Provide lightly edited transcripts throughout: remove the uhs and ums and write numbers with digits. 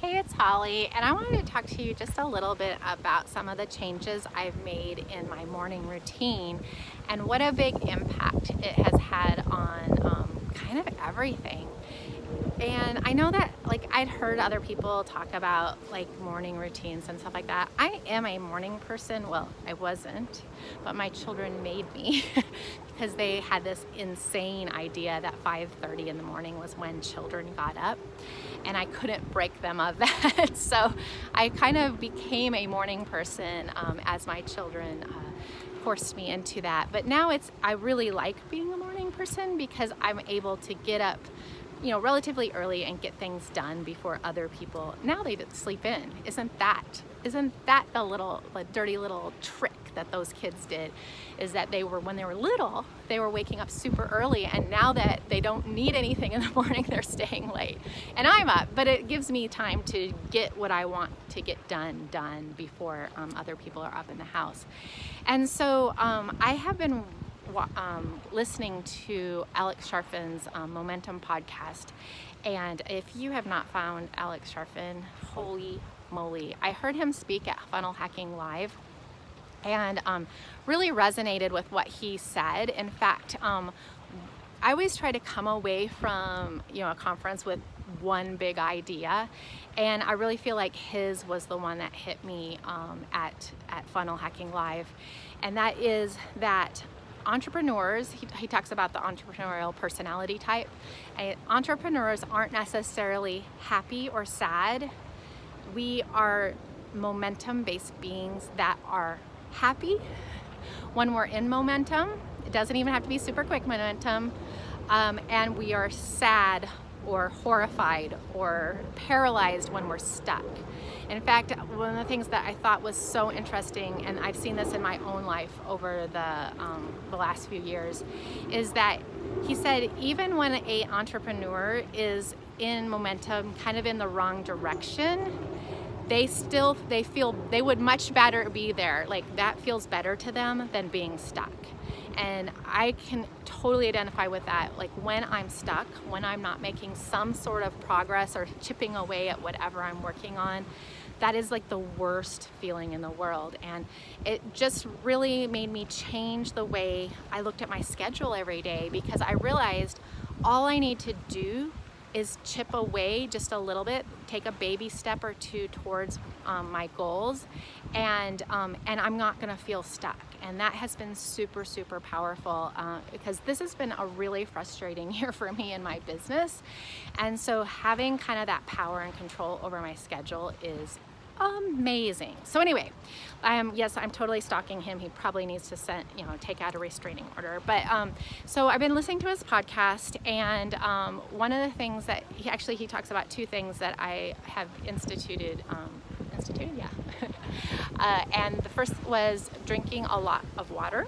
Hey, it's Holly, and I wanted to talk to you just a little bit about some of the changes I've made in my morning routine and what a big impact it has had on kind of everything. And I know that I'd heard other people talk about morning routines and stuff like that. I am a morning person. Well, I wasn't, but my children made me because they had this insane idea that 5:30 in the morning was when children got up, and I couldn't break them of that. So I kind of became a morning person as my children forced me into that. But now I really like being a morning person because I'm able to get up relatively early and get things done before other people. Now they sleep in. Isn't that the dirty little trick that those kids did? Is that when they were little, they were waking up super early, and now that they don't need anything in the morning, they're staying late. And I'm up, but it gives me time to get what I want to get done before other people are up in the house. And so I have been listening to Alex Charfen's Momentum podcast. And if you have not found Alex Charfen, holy moly. I heard him speak at Funnel Hacking Live and really resonated with what he said. In fact, I always try to come away from a conference with one big idea, and I really feel like his was the one that hit me at Funnel Hacking Live, and that is that entrepreneurs, he talks about the entrepreneurial personality type. Entrepreneurs aren't necessarily happy or sad. We are momentum-based beings that are happy when we're in momentum. It doesn't even have to be super quick momentum. And we are sad or horrified or paralyzed when we're stuck. In fact, one of the things that I thought was so interesting, and I've seen this in my own life over the last few years, is that he said even when an entrepreneur is in momentum, kind of in the wrong direction, they feel they would much better be there. Like that feels better to them than being stuck. And I can totally identify with that. Like when I'm stuck, when I'm not making some sort of progress or chipping away at whatever I'm working on, that is like the worst feeling in the world. And it just really made me change the way I looked at my schedule every day, because I realized all I need to do is chip away just a little bit, take a baby step or two towards my goals, and I'm not gonna feel stuck. And that has been super, super powerful because this has been a really frustrating year for me in my business. And so having kind of that power and control over my schedule is amazing. So anyway, yes, I'm totally stalking him. He probably needs to take out a restraining order. But so I've been listening to his podcast, and one of the things that he talks about, two things that I have instituted, yeah. And the first was drinking a lot of water.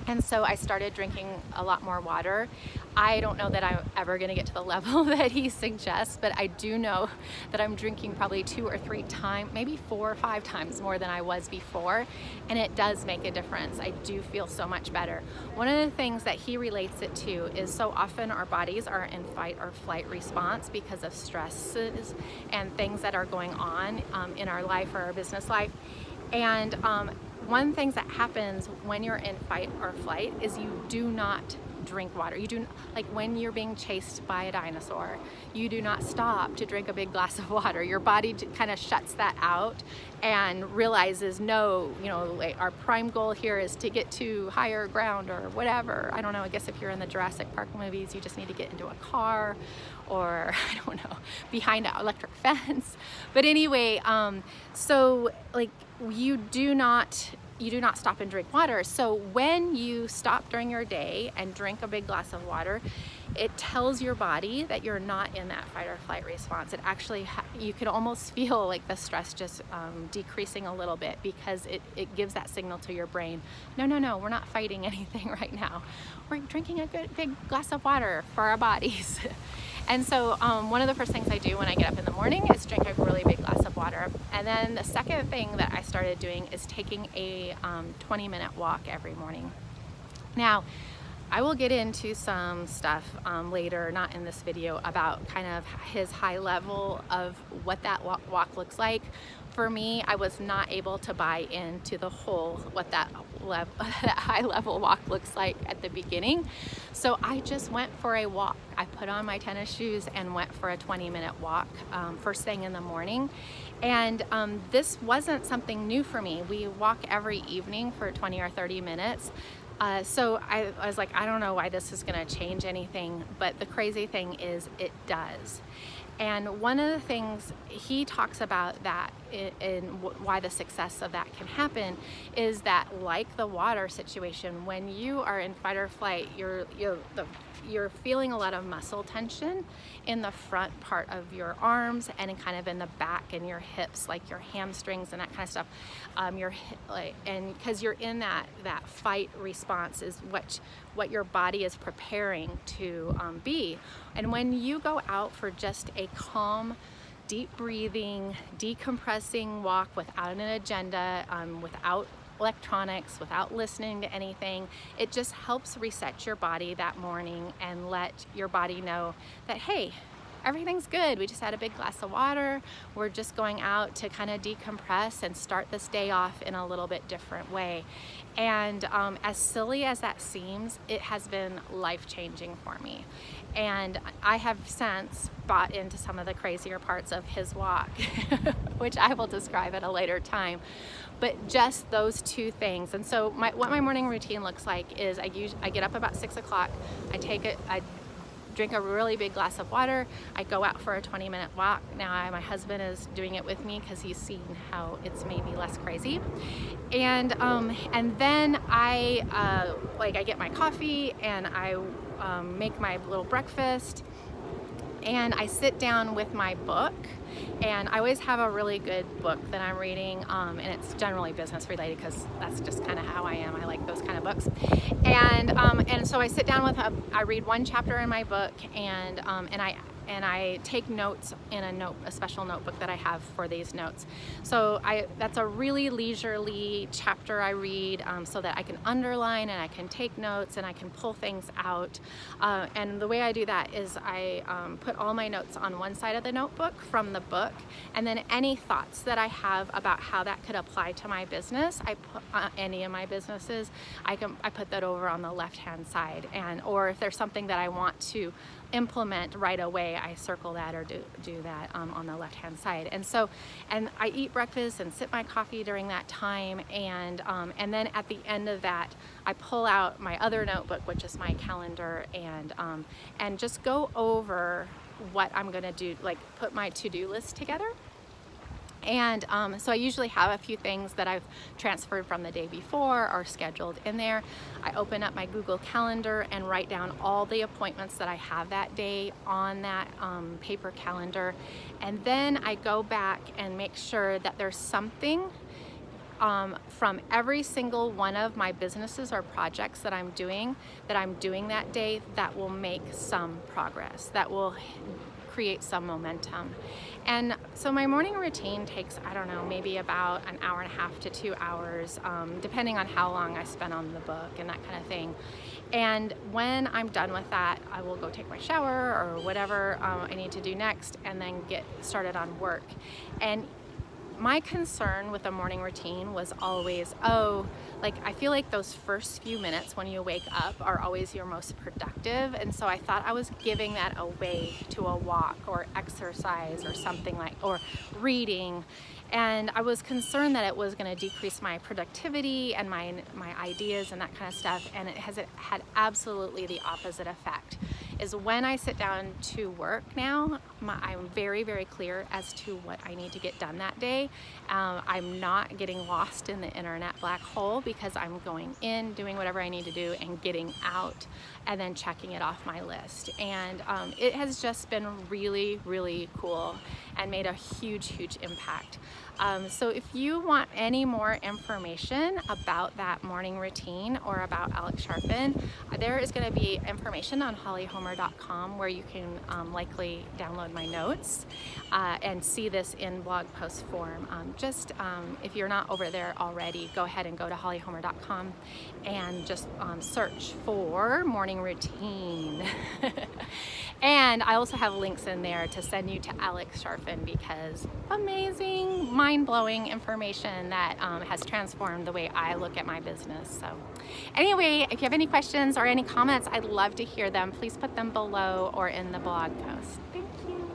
And so I started drinking a lot more water. I don't know that I'm ever gonna get to the level that he suggests, but I do know that I'm drinking probably 2 or 3 times, maybe 4 or 5 times more than I was before. And it does make a difference. I do feel so much better. One of the things that he relates it to is so often our bodies are in fight or flight response because of stresses and things that are going on in our life or our business life. And one thing that happens when you're in fight or flight is you do not drink water. You do, like when you're being chased by a dinosaur, you do not stop to drink a big glass of water. Your body kind of shuts that out and realizes, no, our prime goal here is to get to higher ground or whatever. I don't know, I guess if you're in the Jurassic Park movies, you just need to get into a car or, I don't know, behind an electric fence. But anyway, so like you do not stop and drink water. So when you stop during your day and drink a big glass of water, it tells your body that you're not in that fight or flight response. It actually, you can almost feel like the stress just decreasing a little bit, because it gives that signal to your brain, no, we're not fighting anything right now. We're drinking a good big glass of water for our bodies. And so one of the first things I do when I get up in the morning is drink a really big glass of water. And then the second thing that I started doing is taking a 20-minute walk every morning. Now, I will get into some stuff later, not in this video, about kind of his high level of what that walk looks like. For me, I was not able to buy into the whole what that high level walk looks like at the beginning. So I just went for a walk. I put on my tennis shoes and went for a 20-minute walk first thing in the morning. And this wasn't something new for me. We walk every evening for 20 or 30 minutes. So I was like, I don't know why this is going to change anything, but the crazy thing is it does. And one of the things he talks about that why the success of that can happen is that, like the water situation, when you are in fight or flight, you're feeling a lot of muscle tension in the front part of your arms and kind of in the back and your hips, like your hamstrings and that kind of stuff. And because you're in that fight response is what your body is preparing to be. And when you go out for just a calm, deep breathing, decompressing walk without an agenda, without electronics, without listening to anything, it just helps reset your body that morning and let your body know that, hey, everything's good. We just had a big glass of water. We're just going out to kind of decompress and start this day off in a little bit different way. And as silly as that seems, it has been life-changing for me. And I have since bought into some of the crazier parts of his walk, which I will describe at a later time. But just those two things. And so what my morning routine looks like is I get up about 6 o'clock. I drink a really big glass of water. I go out for a 20-minute walk. Now my husband is doing it with me because he's seen how it's maybe less crazy. And then I get my coffee and I make my little breakfast. And I sit down with my book, and I always have a really good book that I'm reading, and it's generally business related because that's just kind of how I am. I like those kind of books. And so I sit down I read one chapter in my book, and I take notes in a special notebook that I have for these notes. So that's a really leisurely chapter I read, so that I can underline and I can take notes and I can pull things out. And the way I do that is I put all my notes on one side of the notebook from the book, and then any thoughts that I have about how that could apply to my business, I put any of my businesses, I put that over on the left-hand side. Or if there's something that I want to implement right away, I circle that or do that on the left-hand side. And I eat breakfast and sip my coffee during that time, and then at the end of that, I pull out my other notebook, which is my calendar, and just go over what I'm gonna do, like put my to-do list together. And so I usually have a few things that I've transferred from the day before or scheduled in there. I open up my Google Calendar and write down all the appointments that I have that day on that paper calendar. And then I go back and make sure that there's something from every single one of my businesses or projects that I'm doing that day that will make some progress, that will create some momentum. And so my morning routine takes, I don't know, maybe about an hour and a half to 2 hours, depending on how long I spend on the book and that kind of thing. And when I'm done with that, I will go take my shower or whatever I need to do next, and then get started on work. And my concern with the morning routine was always, I feel like those first few minutes when you wake up are always your most productive. And so I thought I was giving that away to a walk or exercise or something or reading. And I was concerned that it was going to decrease my productivity and my ideas and that kind of stuff. And it had absolutely the opposite effect. Is when I sit down to work now, I'm very, very clear as to what I need to get done that day. I'm not getting lost in the internet black hole because I'm going in, doing whatever I need to do, and getting out and then checking it off my list. And it has just been really, really cool and made a huge, huge impact. So if you want any more information about that morning routine or about Alex Charfen, there is going to be information on Holly Homer hollyhomer.com, where you can likely download my notes and see this in blog post form. If you're not over there already, go ahead and go to hollyhomer.com and just search for morning routine. And I also have links in there to send you to Alex Charfen, because amazing, mind-blowing information that has transformed the way I look at my business. So anyway, if you have any questions or any comments, I'd love to hear them. Please put them below or in the blog post. Thank you.